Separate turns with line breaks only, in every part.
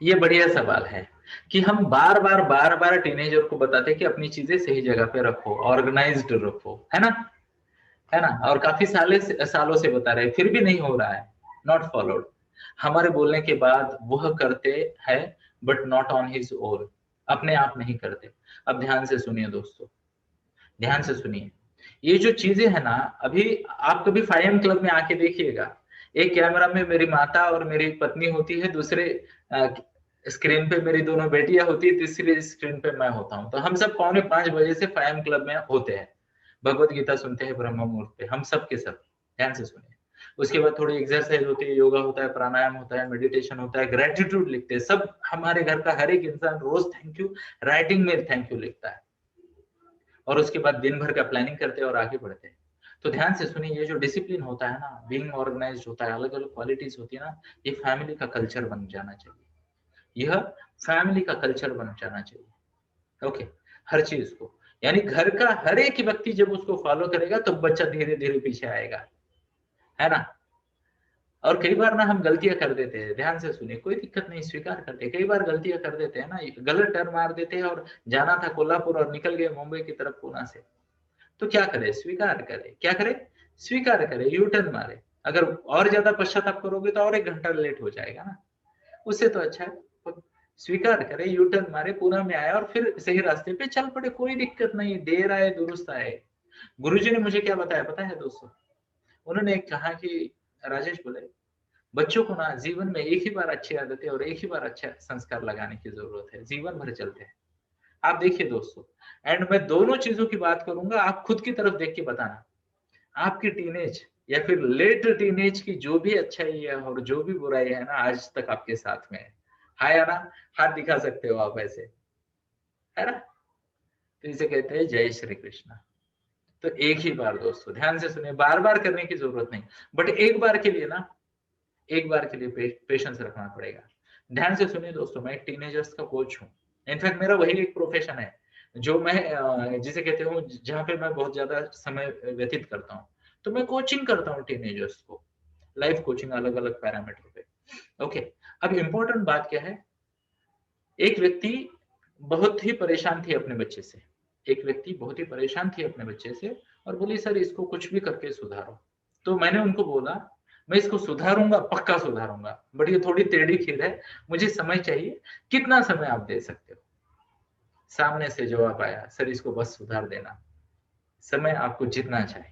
ये बढ़िया सवाल है कि हम बार बार टीनेजर को बताते हैं कि अपनी चीजें सही जगह पे रखो, ऑर्गेनाइज्ड रखो, है ना, है ना, और काफी सालों से बता रहे हैं, फिर भी नहीं हो रहा है, नॉट फॉलोड। हमारे बोलने के बाद वह करते हैं, but not on his own, अपने आप नहीं करते। अब ध्यान से सुनिए दोस्तों, ध्यान से सुनिए, ये जो चीजें है ना, अभी आप कभी 5M क्लब में आके देखिएगा, एक कैमरा में मेरी माता और मेरी पत्नी होती है, दूसरे स्क्रीन पे मेरी दोनों बेटियां होती है, तीसरी स्क्रीन पे मैं होता हूँ, तो हम सब 4:45 से 5M क्लब में होते हैं, भगवत गीता सुनते हैं ब्रह्म मुहूर्त पे, हम सब के सब। ध्यान से सुनिए, उसके बाद थोड़ी एक्सरसाइज होती है, योगा होता है, प्राणायाम होता है, मेडिटेशन होता है, ग्रेटिट्यूड लिखते हैं सब, हमारे घर का हर एक इंसान रोज थैंक यू राइटिंग में थैंक यू लिखता है, और उसके बाद दिन भर का प्लानिंग करते हैं और आगे बढ़ते हैं। तो ध्यान से सुनिए, ये जो डिसिप्लिन होता है ना, बीइंग ऑर्गेनाइज्ड होता है, अलग अलग क्वालिटीज होती है ना, ये फैमिली का कल्चर बन जाना चाहिए, यह फैमिली का कल्चर बन जाना चाहिए। ओके, हर चीज को, यानी घर का हर एक व्यक्ति जब उसको फॉलो करेगा तो बच्चा धीरे धीरे पीछे आएगा, है ना। और कई बार ना हम गलतियां कर देते हैं, ध्यान से सुनिए, कोई दिक्कत नहीं, स्वीकार करते, कई बार गलतियां कर देते हैं ना, गलत टर्न मार देते हैं, और जाना था कोल्हापुर और निकल गए मुंबई की तरफ पूना से, तो क्या करे, स्वीकार करे, क्या करे, स्वीकार करे, यू टर्न मारे। अगर और ज्यादा पश्चाताप करोगे तो और 1 घंटा लेट हो जाएगा ना, उससे तो अच्छा है स्वीकार करे, यू टर्न मारे, पूना में आए और फिर सही रास्ते पे चल पड़े, कोई दिक्कत नहीं, देर आए दुरुस्त आए। गुरुजी ने मुझे क्या बताया पता है दोस्तों, उन्होंने कहा कि राजेश बोले, बच्चों को ना जीवन में एक ही बार अच्छी आदतें और एक ही बार अच्छा संस्कार लगाने की जरूरत है, जीवन भर चलते हैं। आप देखिए दोस्तों, एंड मैं दोनों चीजों की बात करूंगा, आप खुद की तरफ देख के बताना, आपकी टीनेज या फिर लेट टीनेज की जो भी अच्छाई है और जो भी बुराई है ना, आज तक आपके साथ में है ना, हाथ दिखा सकते हो आप ऐसे, है ना। तो इसे कहते हैं जय श्री कृष्ण। तो एक ही बार दोस्तों, ध्यान से सुनिए, बार बार करने की जरूरत नहीं, बट एक बार के लिए ना, एक बार के लिए पेशेंस रखना पड़ेगा। ध्यान से सुनिए दोस्तों, मैं एक टीनेजर्स का कोच हूँ, इनफैक्ट मेरा वही एक प्रोफेशन है जो मैं जिसे कहते हूँ, जहाँ पे मैं बहुत ज्यादा समय व्यतीत करता हूँ, तो मैं कोचिंग करता हूँ टीनेजर्स को, लाइफ कोचिंग, अलग अलग पैरामीटर पे। ओके, अब इम्पोर्टेंट बात क्या है, एक व्यक्ति बहुत ही परेशान थी अपने बच्चे से, एक व्यक्ति बहुत ही परेशान थी अपने बच्चे से, और बोली सर इसको कुछ भी करके सुधारो। तो मैंने उनको बोला, मैं इसको सुधारूंगा, पक्का सुधारूंगा, बट ये थोड़ी टेढ़ी खीर है, मुझे समय चाहिए, कितना समय आप दे सकते हो। सामने से जवाब आया, सर इसको बस सुधार देना, समय आपको जितना चाहिए,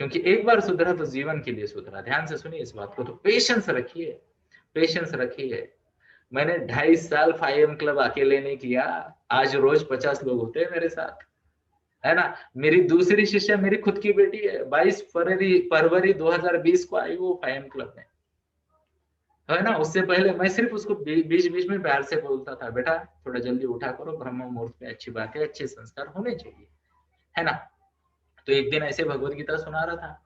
क्योंकि एक बार सुधरा तो जीवन के लिए सुधरा। ध्यान से सुनिए इस बात को, तो पेशेंस रखिए, पेशेंस रखिए। मैंने 2.5 साल 5M क्लब अकेले नहीं किया, आज रोज 50 लोग होते हैं मेरे साथ, है ना। मेरी दूसरी शिष्या मेरी खुद की बेटी है, 22 फरवरी 2020 को आई वो 5M क्लब में, है ना। उससे पहले मैं सिर्फ उसको बीच बीच में प्यार से बोलता था, बेटा थोड़ा जल्दी उठा करो, ब्रह्म मुहूर्त में अच्छी बात है, अच्छे संस्कार होने चाहिए, है ना। तो एक दिन ऐसे भगवत गीता सुना रहा था,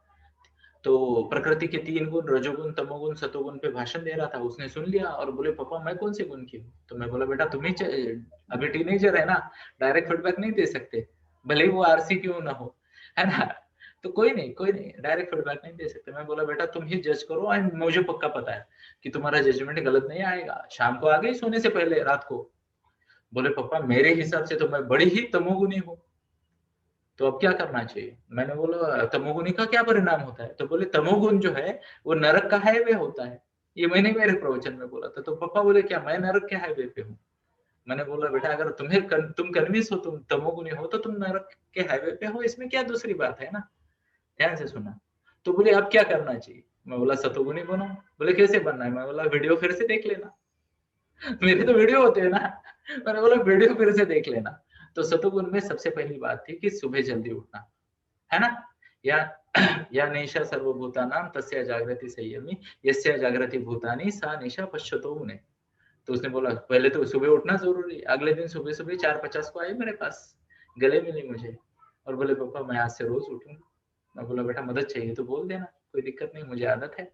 तो प्रकृति के 3 गुण, रजोगुण, तमोगुण, सतोगुण पे भाषण दे रहा था, उसने सुन लिया और बोले पापा मैं कौन से गुण की हूँ, तो मैं बोला बेटा तुम्ही अभी टीनेजर है ना, डायरेक्ट फीडबैक नहीं दे सकते, भले ही वो आरसी क्यों ना हो, है ना। तो कोई नहीं डायरेक्ट फीडबैक नहीं दे सकते। मैं बोला बेटा तुम ही जज करो, एंड मुझे पक्का पता है कि तुम्हारा जजमेंट गलत नहीं आएगा। शाम को आ गई सोने से पहले, रात को बोले पापा मेरे हिसाब से तो मैं बड़ी ही तमोगुनी हूँ, तो अब क्या करना चाहिए। मैंने बोला तमोगुणी का क्या परिणाम होता है, तो बोले तमोगुण जो है वो नरक का हाईवे होता है। ये मैंने मेरे प्रवचन में बोला था, तो पापा बोले क्या मैं नरक के हाईवे पे हूँ। मैंने बोला बेटा अगर तुम कन्विंस हो, तुम तमोगुणी हो, तो तुम नरक के हाईवे पे हो, इसमें क्या दूसरी बात है ना। ध्यान से सुना। तो बोले अब क्या करना चाहिए। मैं बोला सतोगुणी बनो। बोले कैसे बनना है। मैं बोला वीडियो फिर से देख लेना। मेरे तो वीडियो होते हैं ना। मैंने बोला वीडियो फिर से देख लेना। तो सतोगुण में सबसे पहली बात थी कि सुबह जल्दी उठना, है ना। या या निशा सर्वभूतानां तस्या जागृति संयमी, यस्या जागृति भूतानि सा निशा पश्यतो मुने। तो उसने बोला पहले तो सुबह उठना जरूरी। अगले दिन सुबह सुबह 4:50 को आई मेरे पास, गले मिली मुझे और बोले पापा मैं आज से रोज उठूंगा। मैं बोला बेटा मदद चाहिए तो बोल देना, कोई दिक्कत नहीं, मुझे आदत है।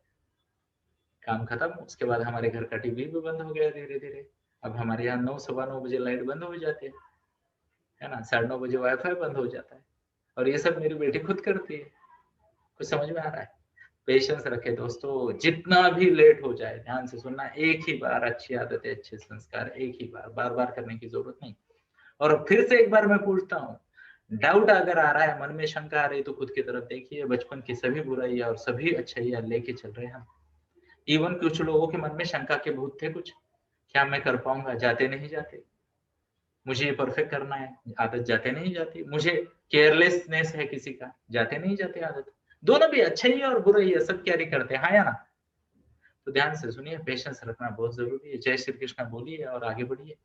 काम खत्म। उसके बाद हमारे घर का टीवी भी बंद हो गया धीरे धीरे। अब हमारे यहाँ 9 सवा 9 बजे लाइट बंद हो जाती है ना, 9:30 बजे वाईफाई बंद हो जाता है, और ये सब मेरी बेटी खुद करती है। कुछ समझ में आ रहा है। पेशेंस रखे दोस्तों, जितना भी लेट हो जाए, ध्यान से सुनना, एक ही बार अच्छी आदतें, अच्छे संस्कार, एक ही बार, बार बार करने की जरूरत नहीं। और फिर से एक बार मैं पूछता हूँ, डाउट अगर आ रहा है, मन में शंका आ रही है, तो खुद की तरफ देखिए, बचपन की सभी बुराइयां और सभी अच्छाइयां लेके चल रहे हैं हम। इवन कुछ लोगों के मन में शंका के भूत थे कुछ, क्या मैं कर पाऊंगा, जाते नहीं जाते, मुझे ये परफेक्ट करना है, आदत जाते नहीं जाती, मुझे केयरलेसनेस है किसी का, जाते नहीं जाते आदत, दोनों भी अच्छा ही है और बुरा ही है, सब कैरी करते हैं, हाँ या ना। तो ध्यान से सुनिए, पेशेंस रखना बहुत जरूरी है। जय श्री कृष्ण बोलिए और आगे बढ़िए।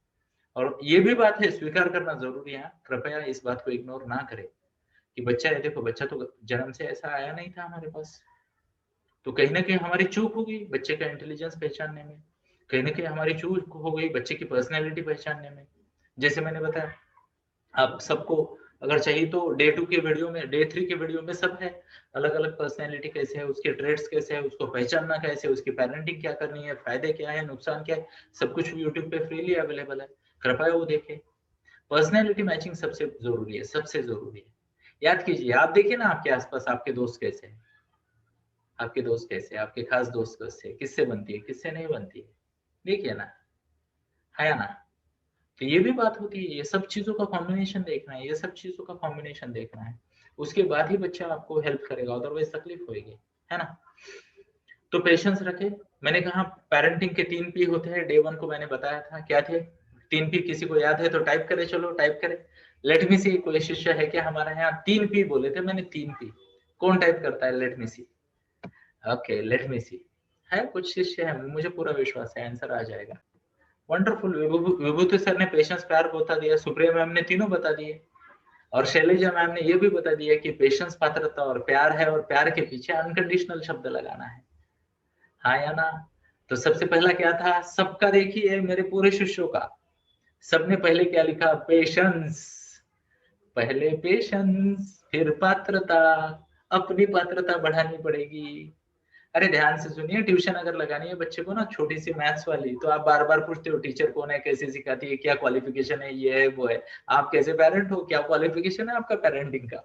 और ये भी बात है, स्वीकार करना जरूरी है, कृपया इस बात को इग्नोर ना करें कि बच्चा है, देखो बच्चा तो जन्म से ऐसा आया नहीं था हमारे पास, तो कहीं ना कहीं हमारी चूक हो गई बच्चे का इंटेलिजेंस पहचानने में, कहीं ना कहीं हमारी चूक हो गई बच्चे की पर्सनैलिटी पहचानने में। जैसे मैंने बताया, आप सबको अगर चाहिए तो डे 2 के वीडियो में, डे 3 के वीडियो में सब है, अलग अलग पर्सनैलिटी कैसे है, उसके ट्रेड्स कैसे है, उसको पहचानना कैसे, उसकी पेरेंटिंग क्या करनी है, फायदे क्या है, नुकसान क्या है, सब कुछ यूट्यूब पे फ्रीली अवेलेबल है, कृपया वो देखें। पर्सनैलिटी मैचिंग सबसे जरूरी है, सबसे जरूरी है। याद कीजिए, आप देखिए ना आपके आसपास आपके दोस्त कैसे हैं, आपके दोस्त कैसे, आपके खास दोस्त कैसे, किससे बनती है, किससे नहीं बनती है, देखिए ना, है ना। तो ये भी बात होती है, ये सब चीजों का कॉम्बिनेशन देखना है, ये सब चीजों का कॉम्बिनेशन देखना है, उसके बाद ही बच्चा आपको हेल्प करेगा, अदरवाइज तकलीफ होगी, है ना। तो पेशेंस रखे। मैंने कहा पेरेंटिंग के 3 पी होते हैं, डे 1 को मैंने बताया था, क्या थे 3 पी, किसी को याद है तो टाइप करे, चलो टाइप करे। लेट मी सी, कोई शिष्य है क्या हमारा यहाँ? 3 पी बोले थे मैंने, 3 पी। कौन टाइप करता है? लेट मी सी। ओके, लेट मी सी। है कुछ शिष्य है, मुझे पूरा विश्वास है आंसर आ जाएगा। वंडरफुल। विभूति सर ने पेशेंस, प्यार बता दिया, सुप्रिया मैम ने तीनों बता दिए, और शैलेजा मैम ने ये भी बता दिया कि पेशेंस पात्रता और प्यार है, और प्यार के पीछे अनकंडीशनल शब्द लगाना है, हाँ या ना। तो सबसे पहला क्या था, सबका देखिए मेरे पूरे शिष्यों का, सबने पहले क्या लिखा? पेशेंस। पहले पेशेंस, फिर पात्रता, अपनी पात्रता बढ़ानी पड़ेगी। अरे ध्यान से सुनिए, ट्यूशन अगर लगानी है बच्चे को ना, छोटी सी मैथ्स वाली, तो आप बार बार पूछते हो टीचर कौन है, कैसे सिखाती है, क्या क्वालिफिकेशन है, ये है वो है। आप कैसे पेरेंट हो, क्या क्वालिफिकेशन है आपका पेरेंटिंग का?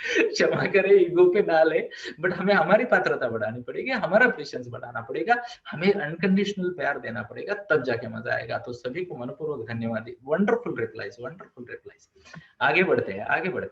क्षमा करें, ईगो पे ना ले, बट हमें हमारी पात्रता बढ़ानी पड़ेगी, हमारा पेशेंस बढ़ाना पड़ेगा, हमें अनकंडीशनल प्यार देना पड़ेगा, तब जाके मजा आएगा। तो सभी को मनपूर्वक धन्यवाद। Wonderful replies, wonderful replies. आगे बढ़ते हैं, आगे बढ़ते हैं।